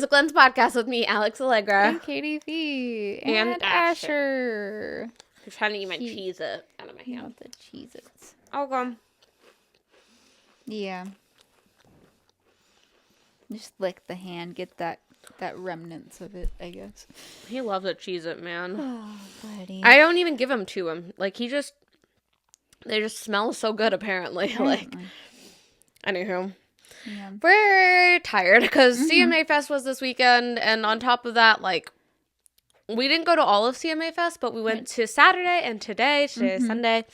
Music Lens Podcast with me, Alex Allegra. And Katie V. And Asher. I'm trying to eat my Cheez-It out of my hand. Not the Cheez-Its. Okay. Yeah. Just lick the hand, get that remnants of it, I guess. He loves a Cheez-It, man. Oh, buddy. I don't even give them to him. Like, they just smell so good, apparently. Like, anywho. Yeah. We're tired because CMA Fest was this weekend, and on top of that, like, we didn't go to all of CMA Fest, but we went to Saturday and today is Sunday.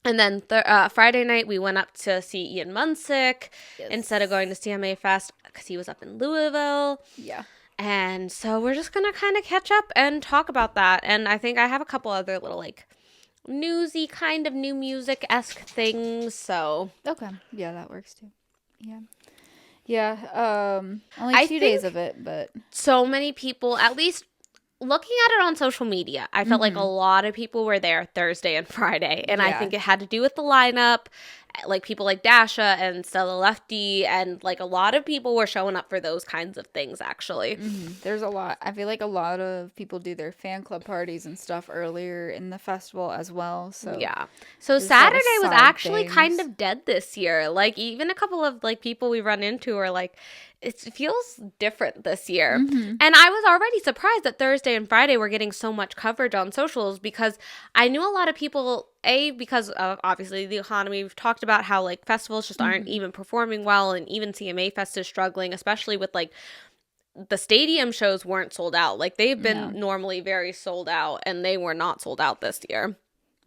And then Friday night, we went up to see Ian Munsick instead of going to CMA Fest because he was up in Louisville. Yeah. And so we're just going to kind of catch up and talk about that. And I think I have a couple other little, like, newsy kind of new music-esque things, so. Okay. Yeah, that works too. Yeah. Yeah. Only 2 days of it, but. So many people, at least looking at it on social media, I felt like a lot of people were there Thursday and Friday. And I think it had to do with the lineup. Like people like Dasha and Stella Lefty, and like a lot of people were showing up for those kinds of things, actually. There's a lot. I feel like a lot of people do their fan club parties and stuff earlier in the festival as well. So yeah. So Saturday was actually kind of dead this year. Like even a couple of like people we run into are like, it feels different this year. And I was already surprised that Thursday and Friday were getting so much coverage on socials because I knew a lot of people, because of obviously the economy. We've talked about how like festivals just aren't even performing well, and even CMA Fest is struggling, especially with like the stadium shows weren't sold out. Like they've been normally very sold out, and they were not sold out this year.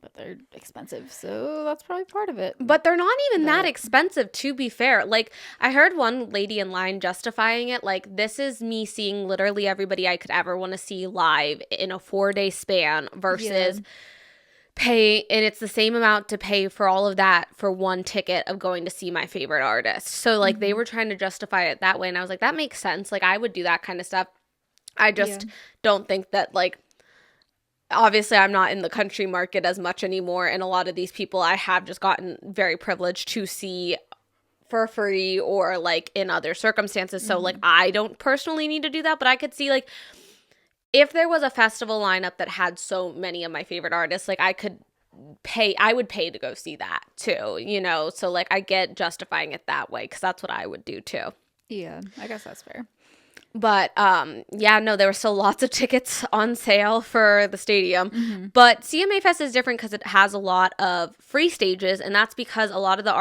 But they're expensive, so that's probably part of it. But they're not even that expensive, to be fair. Like, I heard one lady in line justifying it, like, this is me seeing literally everybody I could ever want to see live in a 4-day span versus pay, and it's the same amount to pay for all of that for one ticket of going to see my favorite artist. So, like, they were trying to justify it that way, and I was like, that makes sense. Like, I would do that kind of stuff. I just don't think that, like, obviously, I'm not in the country market as much anymore, and a lot of these people I have just gotten very privileged to see for free or, like, in other circumstances. So, like, I don't personally need to do that, but I could see, like, if there was a festival lineup that had so many of my favorite artists, like, I would pay to go see that, too, you know? So, like, I get justifying it that way, because that's what I would do, too. Yeah, I guess that's fair. But, there were still lots of tickets on sale for the stadium. But CMA Fest is different because it has a lot of free stages, and that's because a lot of the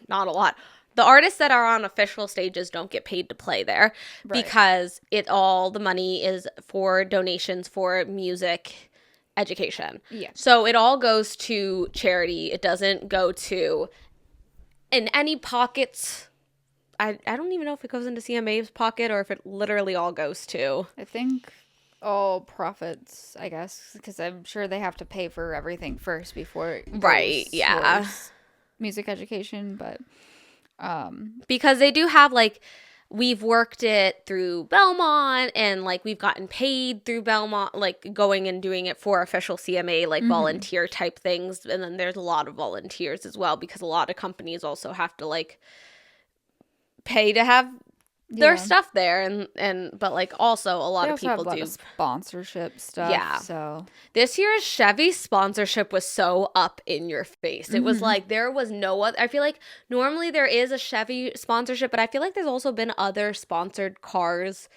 not a lot. The artists that are on official stages don't get paid to play there because all the money is for donations for music education. Yeah. So it all goes to charity. It doesn't go to in any pockets. I don't even know if it goes into CMA's pocket or if it literally all goes to. I think all profits, I guess, because I'm sure they have to pay for everything first before it goes towards music education, but because they do have, like, we've worked it through Belmont, and, like, we've gotten paid through Belmont, like, going and doing it for official CMA, like, volunteer type things, and then there's a lot of volunteers as well, because a lot of companies also have to, like, pay to have their stuff there, but like also a lot of people do sponsorship stuff. Yeah. So this year's Chevy sponsorship was so up in your face. It was like there was no other. I feel like normally there is a Chevy sponsorship, but I feel like there's also been other sponsored cars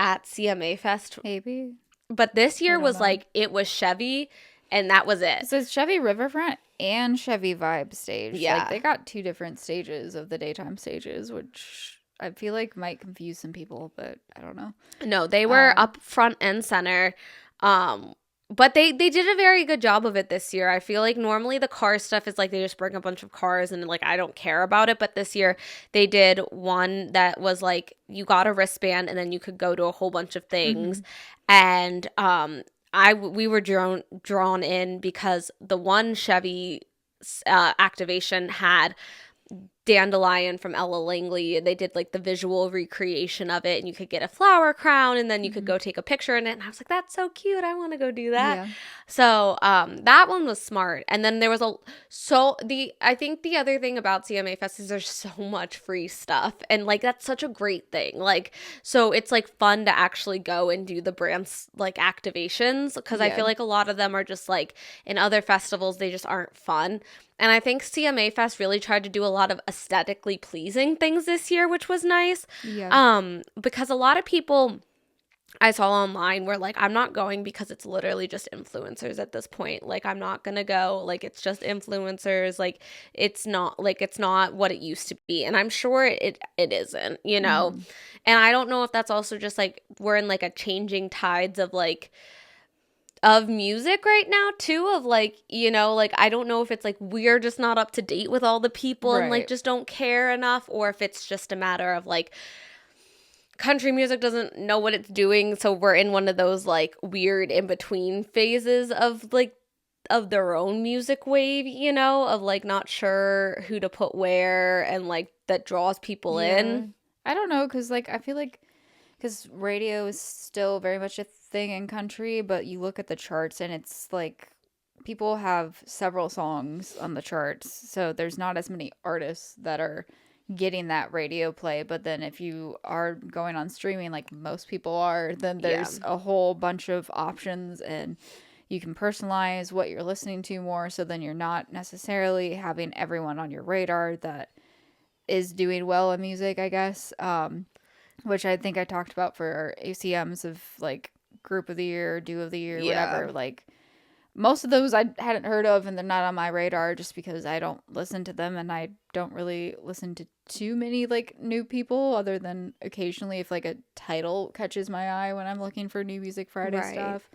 at CMA Fest. Maybe. But this year was like it was Chevy, and that was it. So it's Chevy Riverfront and Chevy Vibe stage. Yeah. Like, they got 2 different stages of the daytime stages, which I feel like might confuse some people, but I don't know. No, they were up front and center. But they did a very good job of it this year. I feel like normally the car stuff is like they just bring a bunch of cars and like I don't care about it. But this year they did one that was like you got a wristband and then you could go to a whole bunch of things. And we were drawn in because the one Chevy activation had dandelion from Ella Langley. They did like the visual recreation of it, and you could get a flower crown, and then you could go take a picture in it. And I was like, that's so cute. I want to go do that. Yeah. So that one was smart. And then there was I think the other thing about CMA Fest is there's so much free stuff, and like that's such a great thing. Like, so it's like fun to actually go and do the brands like activations, because I feel like a lot of them are just like in other festivals, they just aren't fun. And I think CMA Fest really tried to do a lot of aesthetically pleasing things this year, which was nice. Yeah. Because a lot of people I saw online were like, I'm not going because it's literally just influencers at this point. Like, I'm not gonna go. Like, it's just influencers. Like, it's not what it used to be. And I'm sure it isn't, you know? And I don't know if that's also just like we're in like a changing tides of like of music right now too, of like, you know, like I don't know if it's like we're just not up to date with all the people and like just don't care enough, or if it's just a matter of like country music doesn't know what it's doing, so we're in one of those like weird in between phases of like of their own music wave, you know, of like not sure who to put where, and like that draws people in. I don't know, because like I feel like because radio is still very much a thing in country, but you look at the charts and it's like people have several songs on the charts, so there's not as many artists that are getting that radio play. But then if you are going on streaming like most people are, then there's a whole bunch of options, and you can personalize what you're listening to more, so then you're not necessarily having everyone on your radar that is doing well in music, I guess. Which I think I talked about for our ACMs of like group of the year, duo of the year, whatever. Like most of those I hadn't heard of, and they're not on my radar just because I don't listen to them, and I don't really listen to too many like new people, other than occasionally if like a title catches my eye when I'm looking for new Music Friday stuff.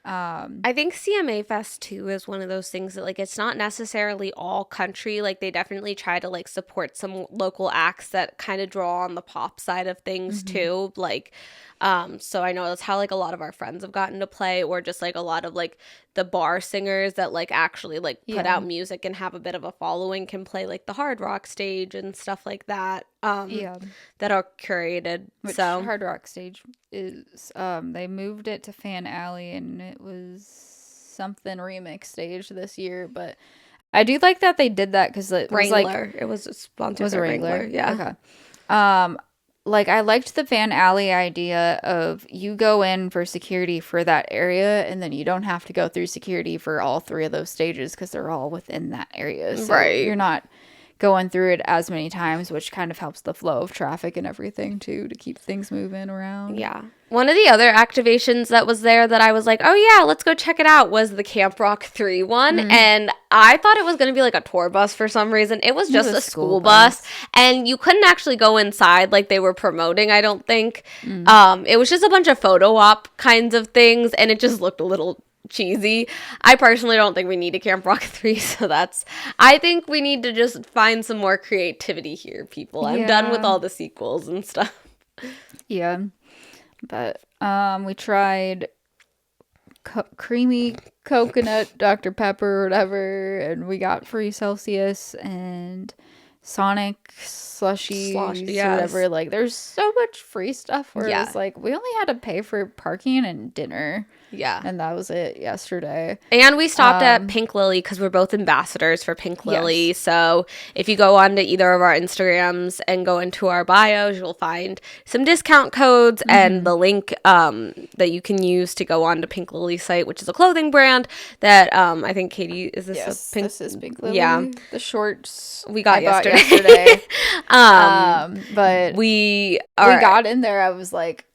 I think CMA Fest too is one of those things that like it's not necessarily all country. Like they definitely try to like support some local acts that kind of draw on the pop side of things too. Like so I know that's how like a lot of our friends have gotten to play, or just like a lot of like the bar singers that like actually like put out music and have a bit of a following can play like the Hard Rock stage and stuff like that. That are curated. Which so Hard Rock stage is they moved it to Fan Alley, and it was something remix stage this year, but I do like that they did that because it was Wrangler. like it was sponsored by Wrangler. Yeah. Okay. Like I liked the Fan Alley idea of you go in for security for that area, and then you don't have to go through security for all three of those stages because they're all within that area. So you're not going through it as many times, which kind of helps the flow of traffic and everything too, to keep things moving around. Yeah. One of the other activations that was there that I was like, oh yeah, let's go check it out, was the Camp Rock 3 one. And I thought it was going to be like a tour bus for some reason. It was just a school bus. And you couldn't actually go inside like they were promoting, I don't think. It was just a bunch of photo op kinds of things, and it just looked a little cheesy. I personally don't think we need a Camp Rock 3, so I think we need to just find some more creativity here, people. I'm done with all the sequels and stuff. Yeah. But we tried creamy coconut Dr. Pepper or whatever, and we got free Celsius and Sonic slushies or whatever. Like there's so much free stuff where it's like we only had to pay for parking and dinner. Yeah. And that was it yesterday. And we stopped at Pink Lily because we're both ambassadors for Pink Lily. Yes. So if you go on to either of our Instagrams and go into our bios, you'll find some discount codes and the link that you can use to go on to Pink Lily's site, which is a clothing brand that I think Katie, is this a Pink? This is Pink Lily. Yeah. The shorts we got yesterday. But we got in there. I was like,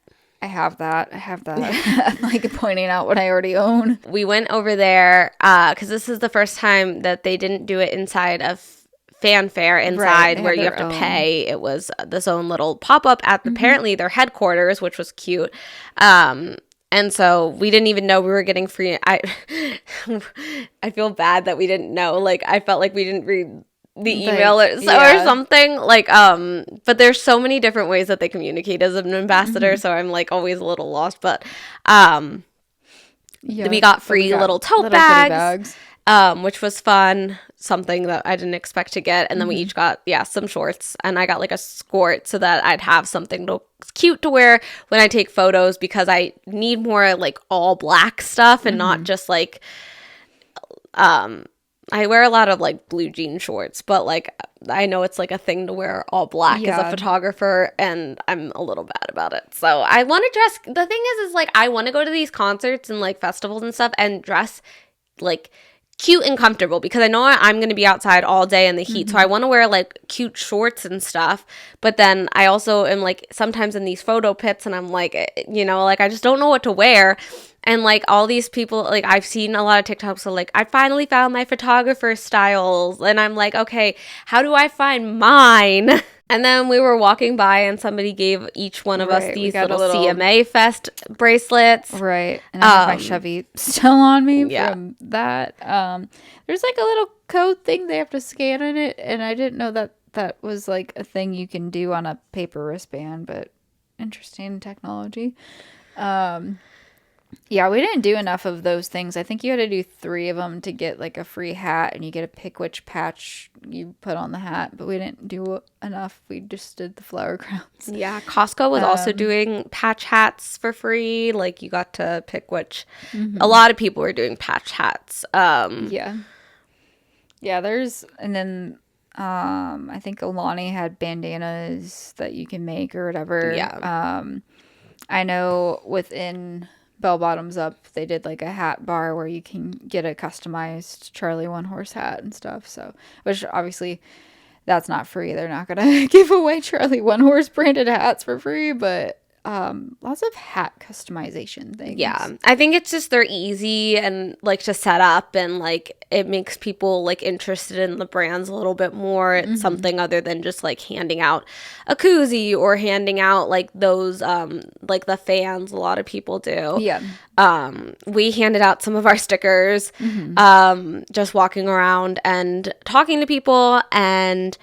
I have that. I'm like pointing out what I already own. We went over there because this is the first time that they didn't do it inside of Fanfare inside where you have to pay. It was this own little pop-up at apparently their headquarters, which was cute. And so we didn't even know we were getting free. I feel bad that we didn't know. Like I felt like we didn't read the email or something, like but there's so many different ways that they communicate as an ambassador, so I'm like always a little lost, but we got free little tote bags which was fun. Something that I didn't expect to get. And then we each got, some shorts. And I got like a skirt so that I'd have something cute to wear when I take photos, because I need more like all black stuff and not just like, I wear a lot of like blue jean shorts, but like I know it's like a thing to wear all black as a photographer, and I'm a little bad about it. So I want to dress. The thing is like I want to go to these concerts and like festivals and stuff and dress like cute and comfortable, because I know I'm going to be outside all day in the heat. So I want to wear like cute shorts and stuff. But then I also am like sometimes in these photo pits and I'm like, like I just don't know what to wear. And like all these people, like I've seen a lot of TikToks, so like I finally found my photographer styles, and I'm like, okay, how do I find mine? And then we were walking by and somebody gave each one of us these little CMA Fest bracelets. Right. And I have my Chevy still on me from that. There's like a little code thing they have to scan in it, and I didn't know that was like a thing you can do on a paper wristband, but interesting technology. Yeah, we didn't do enough of those things. I think you had to do 3 of them to get like a free hat, and you get to pick which patch you put on the hat, but we didn't do enough. We just did the flower crowns. Yeah, Costco was also doing patch hats for free. Like you got to pick which. A lot of people were doing patch hats. Yeah, and then I think Alani had bandanas that you can make or whatever. Yeah. I know within Bell Bottoms Up, they did like a hat bar where you can get a customized Charlie One Horse hat and stuff. So, which obviously that's not free. They're not going to give away Charlie One Horse branded hats for free, but lots of hat customization things. Yeah, I think it's just they're easy and like to set up, and like it makes people like interested in the brands a little bit more. It's something other than just like handing out a koozie or handing out like those like the fans a lot of people do. Yeah. We handed out some of our stickers, just walking around and talking to people. And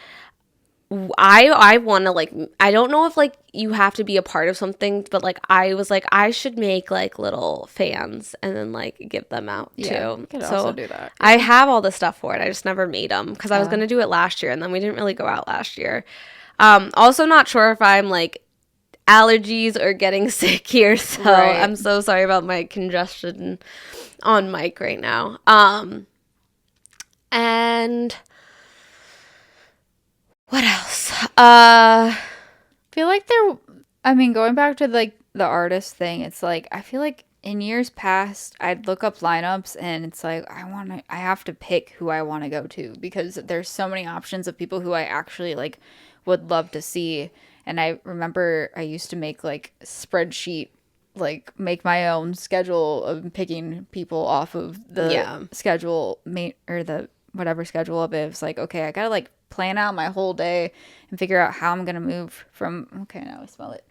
I want to like, I don't know if like you have to be a part of something, but like I was like I should make like little fans and then like give them out too. You could also do that. I have all the stuff for it. I just never made them because I was gonna do it last year, and then we didn't really go out last year. Also not sure if I'm like allergies or getting sick here, so I'm so sorry about my congestion on mic right now. And what else? I feel like going back to like the artist thing, it's like I feel like in years past I'd look up lineups and it's like I have to pick who I want to go to, because there's so many options of people who I actually like would love to see. And I remember I used to make like spreadsheet, like make my own schedule of picking people off of the schedule or the whatever schedule of it. It was like, okay, I gotta like plan out my whole day and figure out how I'm gonna move from now I smell it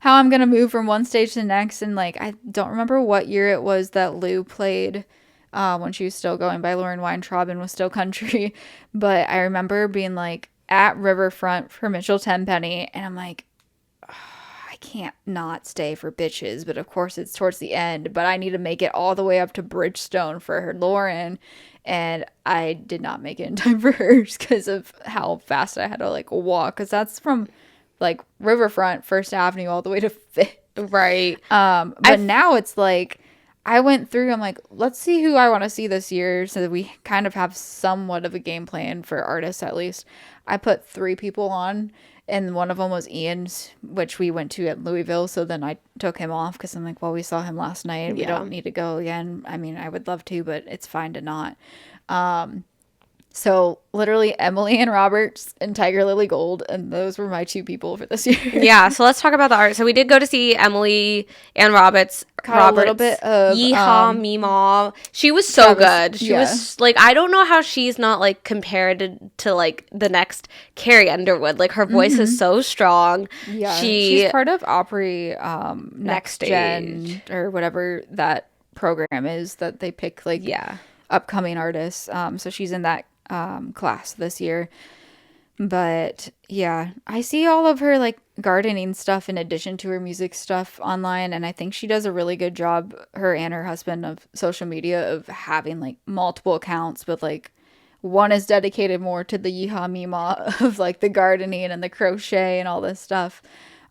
how I'm gonna move from one stage to the next. And like I don't remember what year it was that Lou played when she was still going by Lauren Weintraub and was still country, but I remember being like at Riverfront for Mitchell Tenpenny, and I'm like, I can't not stay for Bitches, but of course it's towards the end, but I need to make it all the way up to Bridgestone for her Lauren, and I did not make it in time for hers because of how fast I had to like walk, because that's from like Riverfront, First Avenue, all the way to Fifth. Right. But now it's like I went through, I'm like, let's see who I want to see this year, so that we kind of have somewhat of a game plan for artists at least. I put 3 people on, and one of them was Ian's, which we went to at Louisville, so then I took him off because I'm like, well, we saw him last night. We don't need to go again. I mean, I would love to, but it's fine to not. So literally Emily and Roberts and Tiger Lily Gold, and those were my 2 people for this year. Yeah, so let's talk about the art. So we did go to see Emily and Roberts. A little bit of Yeehaw Meemaw. She was so good. She was like, I don't know how she's not like compared to like the next Carrie Underwood. Like her voice is so strong. Yeah, she's part of Opry Next Gen or whatever that program is that they pick like upcoming artists. So she's in that class this year. But yeah, I see all of her like gardening stuff in addition to her music stuff online, and I think she does a really good job, her and her husband, of social media, of having like multiple accounts, but like one is dedicated more to the Yeehaw Meemaw of like the gardening and the crochet and all this stuff.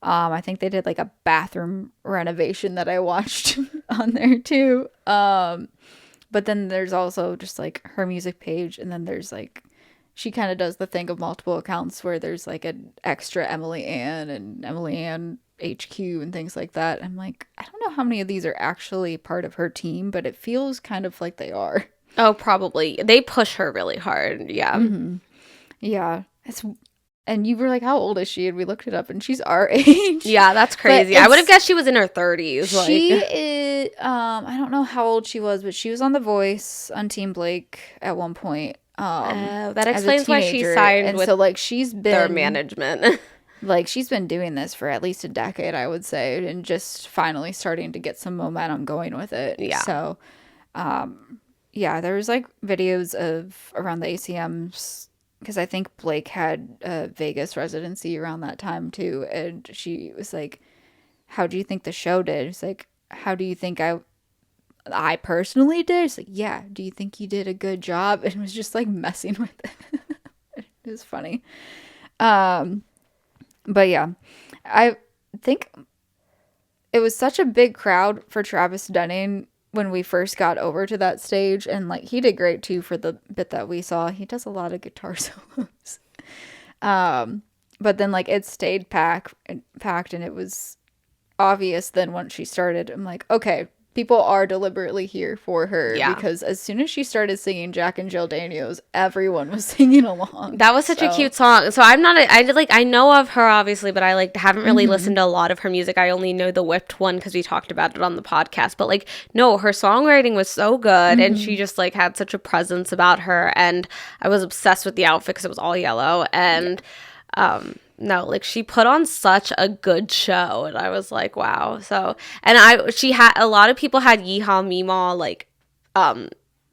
I think they did like a bathroom renovation that I watched on there too. But then there's also just like her music page, and then there's like she kind of does the thing of multiple accounts where there's like an extra Emily Ann and Emily Ann HQ and things like that. I'm like, I don't know how many of these are actually part of her team, but it feels kind of like they are. Oh, probably. They push her really hard. Yeah. Mm-hmm. Yeah. And you were like, how old is she? And we looked it up, and she's our age. Yeah, that's crazy. I would have guessed she was in her 30s. She is, I don't know how old she was, but she was on The Voice on Team Blake at one point. That explains why she signed and with so like she's been their management. like she's been doing this for at least a decade, I would say, and just finally starting to get some momentum going with it. Yeah. So, yeah, there was like videos of around the ACMs, because I think Blake had a Vegas residency around that time too, and she was like, "How do you think the show did?" It's like, "How do you think I personally did?" It's like, "Yeah, do you think you did a good job?" And it was just like messing with it. It was funny. But yeah, I think it was such a big crowd for Travis Denning when we first got over to that stage, and like he did great too for the bit that we saw. He does a lot of guitar solos. But then like it stayed packed, and it was obvious then once she started. I'm like, okay, people are deliberately here for her. Yeah. Because as soon as she started singing Jack and Jill Daniels, everyone was singing along. That was such a cute song. So I'm not, I know of her obviously, but I like haven't really listened to a lot of her music. I only know the Whipped one because we talked about it on the podcast. But like, no, her songwriting was so good, and she just like had such a presence about her. And I was obsessed with the outfit because it was all yellow. And no, like she put on such a good show, and I was like, wow. So, and she had a lot of people had Yeehaw Meemaw like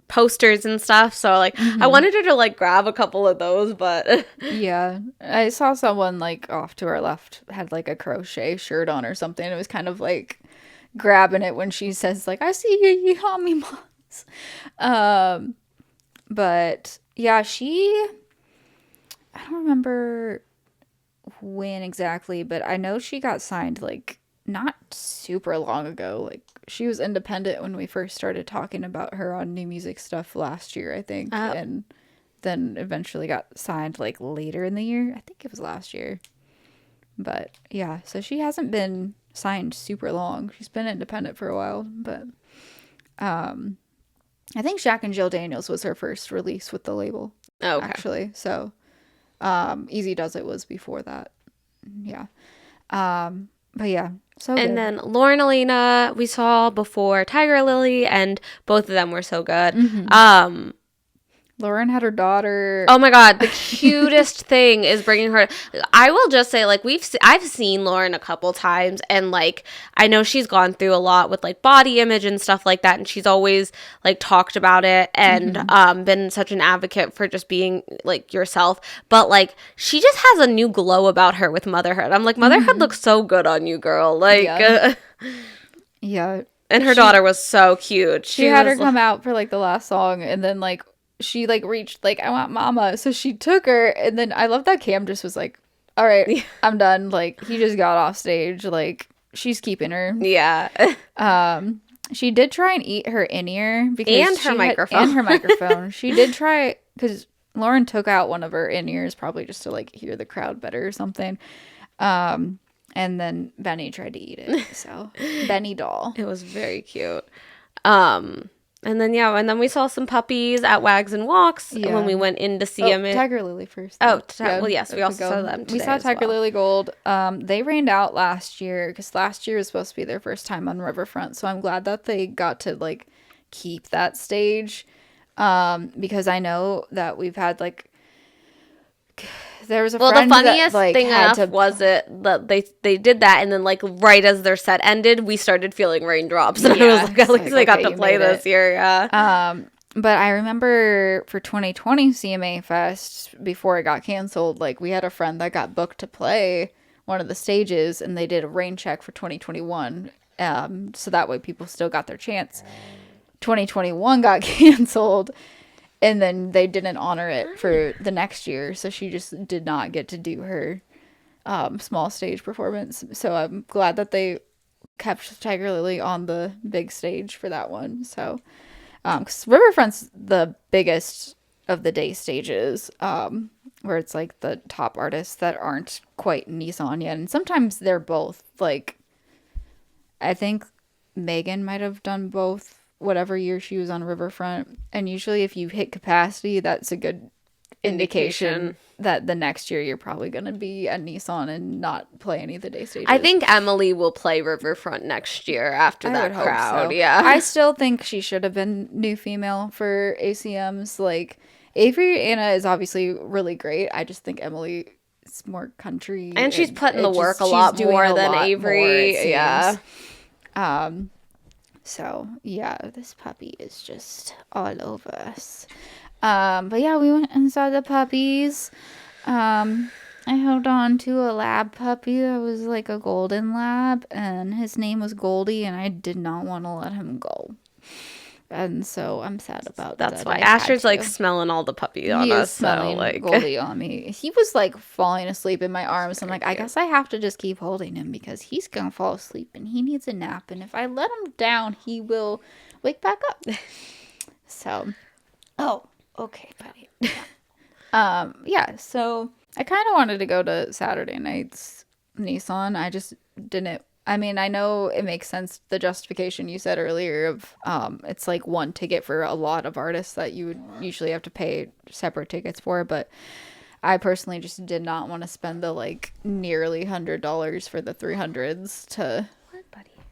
posters and stuff, so like I wanted her to like grab a couple of those, but yeah, I saw someone like off to our left had like a crochet shirt on or something. It was kind of like grabbing it when she says like, "I see you, Yeehaw Meemaws." But yeah, I don't remember when exactly, but I know she got signed like not super long ago. Like she was independent when we first started talking about her on new music stuff last year, I think. And then eventually got signed like later in the year. I think it was last year. But yeah, so she hasn't been signed super long. She's been independent for a while, but I think Jack and Jill Daniels was her first release with the label. Oh, okay. Actually. So Easy Does It was before that. Yeah. But yeah, so and good. then Lauren Elena we saw before Tiger Lily, and both of them were so good. Lauren had her daughter. Oh my god, the cutest thing is bringing her. I will just say, like, I've seen Lauren a couple times, and like I know she's gone through a lot with like body image and stuff like that, and she's always like talked about it and been such an advocate for just being like yourself. But like she just has a new glow about her with motherhood. I'm like, motherhood looks so good on you, girl. Like, yeah. And her daughter was so cute. She had her come out for like the last song, and then like she like reached like, "I want mama," so she took her, and then I love that Cam just was like, "All right, I'm done." Like he just got off stage. Like she's keeping her. Yeah. She did try and eat her in-ear and her microphone. She did try, because Lauren took out one of her in-ears probably just to like hear the crowd better or something. And then Benny tried to eat it. So Benny doll. It was very cute. And then we saw some puppies at Wags and Walks when we went in to see them. Tiger Lily first. Well, yes, we also saw them today. We saw Tiger Lily Gold. They rained out last year because last year was supposed to be their first time on Riverfront. So I'm glad that they got to like keep that stage, because I know that we've had like. There was a friend the funniest that, like, thing was it that they did that, and then like right as their set ended, we started feeling raindrops, and I was like, at least they got to play this year, yeah. But I remember for 2020 CMA Fest, before it got canceled, like we had a friend that got booked to play one of the stages, and they did a rain check for 2021. So that way people still got their chance. 2021 got canceled, and then they didn't honor it for the next year, so she just did not get to do her small stage performance. So I'm glad that they kept Tiger Lily on the big stage for that one. So 'cause Riverfront's the biggest of the day stages, where it's like the top artists that aren't quite Nissan yet, and sometimes they're both. Like, I think Megan might have done both whatever year she was on Riverfront, and usually if you hit capacity, that's a good indication that the next year you're probably going to be at Nissan and not play any of the day stages. I think Emily will play Riverfront next year after that crowd. So. Yeah. I still think she should have been new female for ACMs. Like, Avery Anna is obviously really great. I just think Emily is more country. And she's putting the work a lot more than Avery. Yeah. So, yeah, this puppy is just all over us. But yeah, we went and saw the puppies. I held on to a lab puppy that was like a golden lab, and his name was Goldie, and I did not want to let him go. And so I'm sad about that. That's why Asher's like smelling all the puppies on us. Smelling like Goldie on me. He was like falling asleep in my arms. I'm like, I guess I have to just keep holding him because he's gonna fall asleep and he needs a nap. And if I let him down, he will wake back up. So, okay, buddy. Yeah. So I kind of wanted to go to Saturday night's Nissan. I just didn't. I mean, I know it makes sense, the justification you said earlier of it's like one ticket for a lot of artists that you would usually have to pay separate tickets for, but I personally just did not want to spend the like nearly $100 for the 300s to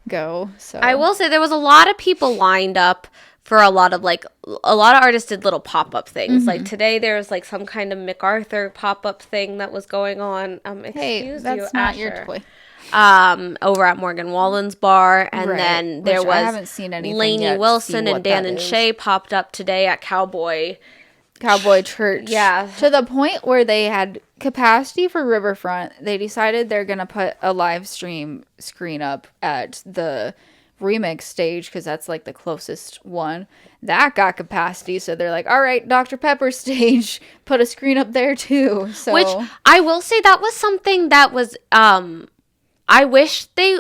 go. So I will say there was a lot of people lined up for a lot of artists did little pop-up things. Like today there was like some kind of MacArthur pop-up thing that was going on. Hey, that's not Asher. your toy. Over at Morgan Wallen's bar, and then there was I haven't seen anything Lainey yet Wilson and Dan and Shay popped up today at Cowboy Church. Yeah. To the point where they had capacity for Riverfront. They decided they're going to put a live stream screen up at the remix stage because that's like the closest one. That got capacity, so they're like, all right, Dr. Pepper stage, put a screen up there too. So, which I will say that was something that was I wish they,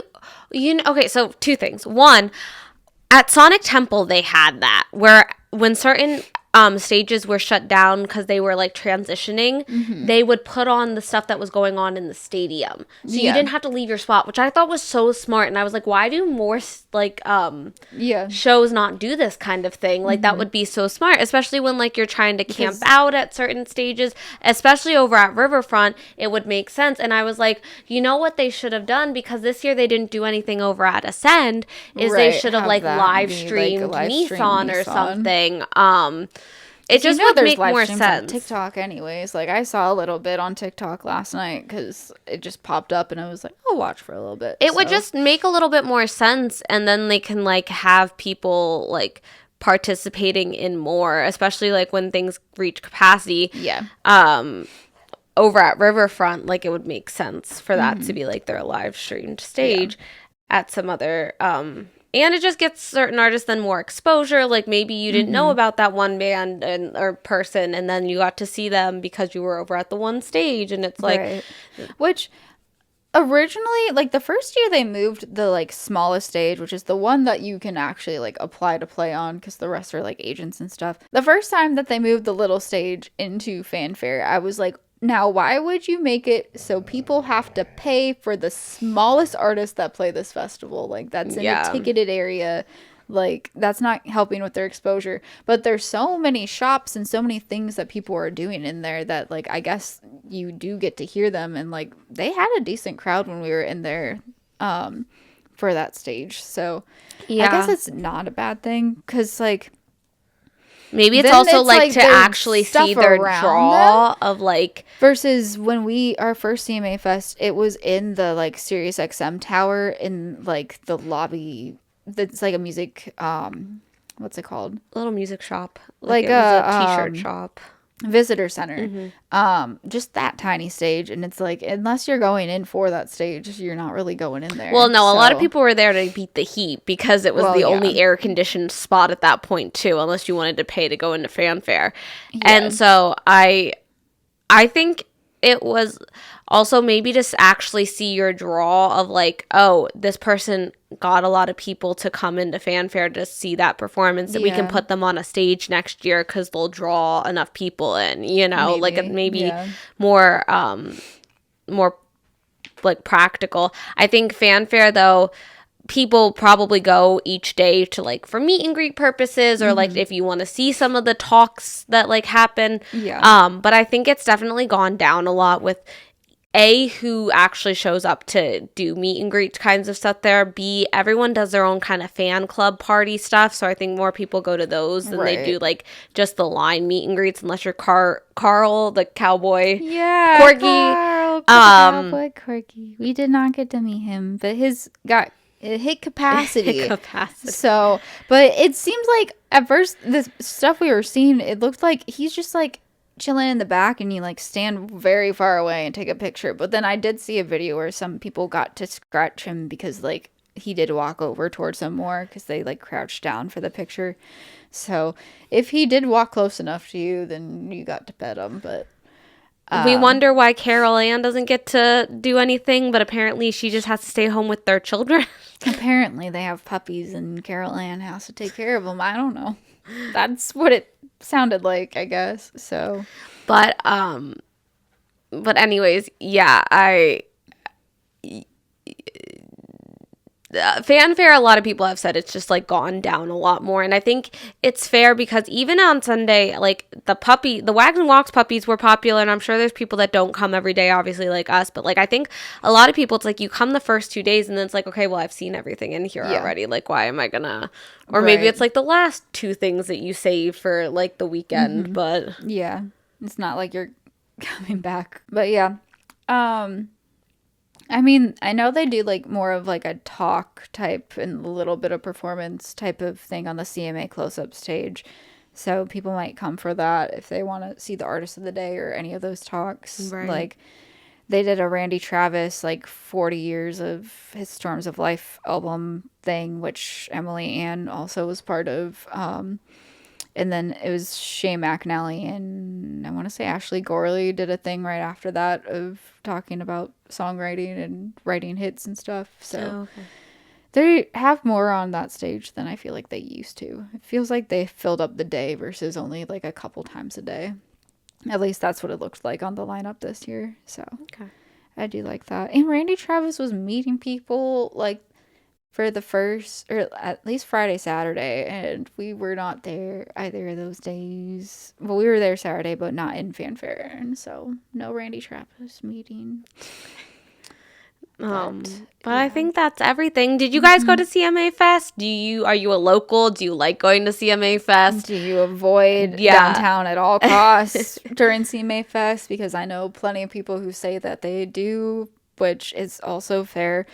okay, so two things. One, at Sonic Temple, they had that, where when certain stages were shut down because they were like transitioning, they would put on the stuff that was going on in the stadium. So you didn't have to leave your spot, which I thought was so smart. And I was like, why do more shows not do this kind of thing? Like that would be so smart, especially when like you're trying to camp out at certain stages, especially over at Riverfront. It would make sense. And I was like, you know what they should have done, because this year they didn't do anything over at Ascend, is they should have like live streamed Nissan or something. It just would make more sense. On TikTok anyways. Like, I saw a little bit on TikTok last night because it just popped up and I was like, I'll watch for a little bit. It would just make a little bit more sense, and then they can like have people like participating in more, especially like when things reach capacity. Yeah. Over at Riverfront, like it would make sense for that to be like their live streamed stage at some other and it just gets certain artists then more exposure. Like maybe you didn't know about that one band or person, and then you got to see them because you were over at the one stage, and it's like, which originally, like the first year they moved the like smallest stage, which is the one that you can actually like apply to play on because the rest are like agents and stuff. The first time that they moved the little stage into Fanfare, I was like, now, why would you make it so people have to pay for the smallest artists that play this festival? Like, that's in a ticketed area. Like, that's not helping with their exposure. But there's so many shops and so many things that people are doing in there that, like, I guess you do get to hear them. And, like, they had a decent crowd when we were in there for that stage. So, I guess it's not a bad thing because, like, maybe it's also like to actually see their draw of like, versus when our first CMA Fest, it was in the like Sirius XM tower in like the lobby. That's like a music what's it called? A little music shop, like it was a t-shirt shop. visitor center. Just that tiny stage, and it's like, unless you're going in for that stage, you're not really going in there. Well, no, a lot of people were there to beat the heat because it was the yeah. only air conditioned spot at that point too, unless you wanted to pay to go into fanfare. And so I think it was also maybe to actually see your draw of like, oh, this person got a lot of people to come into fanfare to see that performance, that we can put them on a stage next year because they'll draw enough people in, you know, maybe more like practical. I think fanfare though, people probably go each day to like for meet and greet purposes, or like if you want to see some of the talks that like happen. But I think it's definitely gone down a lot with who actually shows up to do meet and greet kinds of stuff there. B, everyone does their own kind of fan club party stuff, so I think more people go to those than they do like just the line meet and greets, unless you're Carl the cowboy. Corgi. Cowboy Corgi. We did not get to meet him, but his got it hit capacity. So, but it seems like at first the stuff we were seeing, it looked like he's just like chilling in the back, and you like stand very far away and take a picture. But then I did see a video where some people got to scratch him because like he did walk over towards them more because they like crouched down for the picture. So if he did walk close enough to you, then you got to pet him. But we wonder why Carol Ann doesn't get to do anything, but apparently she just has to stay home with their children. Apparently they have puppies and Carol Ann has to take care of them. I don't know. That's what it sounded like, I guess. So, but anyways, yeah, fanfare, a lot of people have said it's just like gone down a lot more, and I think it's fair because even on Sunday, like the Wags and Walks puppies were popular, and I'm sure there's people that don't come every day, obviously, like us, but like I think a lot of people, it's like you come the first 2 days and then it's like, okay, well, I've seen everything in here already, like why am I gonna, or maybe it's like the last 2 things that you save for like the weekend, but yeah, it's not like you're coming back. But yeah, I mean, I know they do like more of like a talk type and a little bit of performance type of thing on the CMA close-up stage. So people might come for that if they want to see the artist of the day or any of those talks. Right. Like they did a Randy Travis like 40 years of his Storms of Life album thing, which Emily Ann also was part of. And then it was Shane McAnally and I want to say Ashley Gorley did a thing right after that of talking about songwriting and writing hits and stuff. So they have more on that stage than I feel like they used to. It feels like they filled up the day versus only like a couple times a day. At least that's what it looked like on the lineup this year. So I do like that. And Randy Travis was meeting people like for the first, or at least Friday, Saturday, and we were not there either of those days. Well, we were there Saturday, but not in fanfare, and so no Randy Travis meeting. But I think that's everything. Did you guys go to CMA Fest? Are you a local? Do you like going to CMA Fest? Do you avoid downtown at all costs during CMA Fest? Because I know plenty of people who say that they do, which is also fair.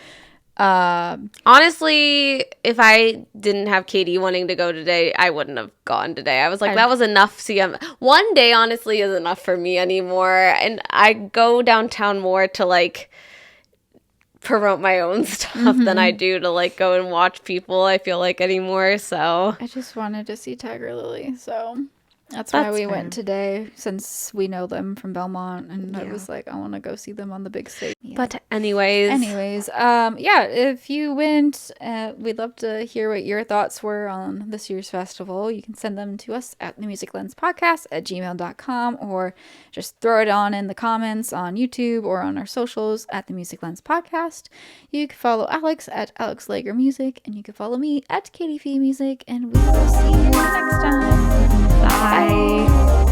Honestly, if I didn't have Katie wanting to go today, I wouldn't have gone today. I was like, that was enough CM. One day, honestly, is enough for me anymore. And I go downtown more to like promote my own stuff than I do to like go and watch people, I feel like, anymore. So I just wanted to see Tiger Lily, so that's why we went today, since we know them from Belmont, and I was like, I want to go see them on the big stage. But anyways, if you went, we'd love to hear what your thoughts were on this year's festival. You can send them to us at themusiclenspodcast@gmail.com, or just throw it on in the comments on YouTube or on our socials at The Music Lens Podcast. You can follow Alex at Alex Lager Music, and you can follow me at Katie Fee Music, and we will see you next time. Bye.